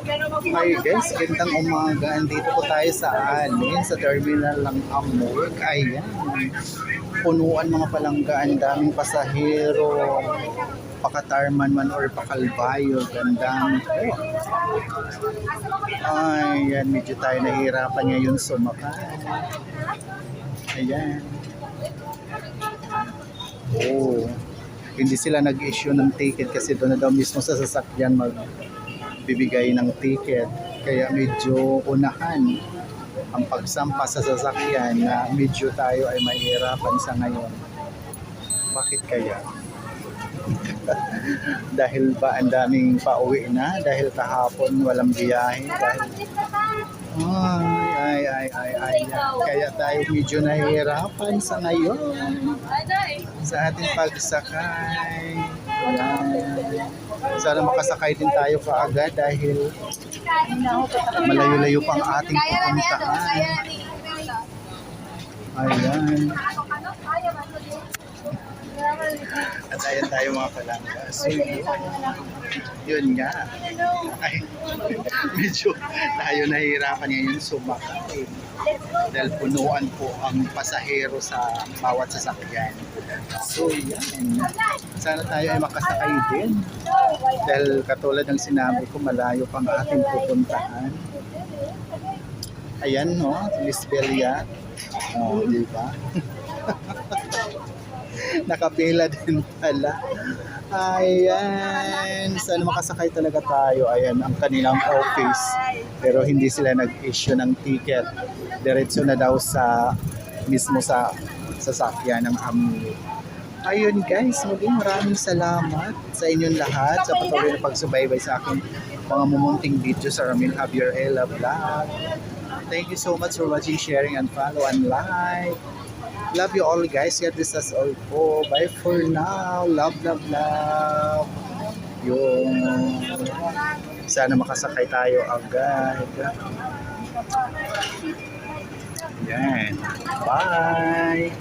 Hi guys, gandang umaga. Andito po tayo sa Alin, sa terminal ng Amur. Ayan, punuan mga palangga, ang daming pasahero, pakatarman man or pakalbayo, gandang po. Ayan, medyo tayo nahihirapan ngayon sumakay. Ayan. Oh, hindi sila nag-issue ng ticket kasi doon na daw mismo sa sasakyan magbibigay ng ticket. Kaya medyo unahan ang pagsampa sa sasakyan na medyo tayo ay mahirapan sa ngayon. Bakit kaya? Dahil ba ang daming pauwi na? Dahil kahapon walang biyahe? Ay. Kaya tayo medyo nahihirapan sa ngayon sa ating pagsakay. Ayan. Sana makasakay din tayo kaagad dahil malayo-layo pang ating pupuntahan. Ayan. At ayan tayo mga palangga. So, yun nga. Ay, medyo tayo nahihirapan ngayon sumakay. Dahil punuan po ang pasahero sa bawat sasakyan. So, yan. Sana tayo ay makasakay din. Dahil katulad ng sinabi ko, malayo pang ating pupuntahan. Ayan, no? Lisbelia. Oh, di ba? Nakapila din pala. Ayan. Sana makasakay talaga tayo. Ayan, ang kanilang office. Pero hindi sila nag-issue ng ticket. Diretso na daw sa mismo sa sasakyan ng AMI. Ayun guys, maraming salamat sa inyong lahat sa patuloy na pagsubaybay sa aking mga mumunting video sa Ramil Javier Ella Vlog. Thank you so much for watching, sharing, and follow and like. Love you all guys. God bless us all po. Bye for now. Love. Yung sana makasakay tayo agad. Yan. Bye.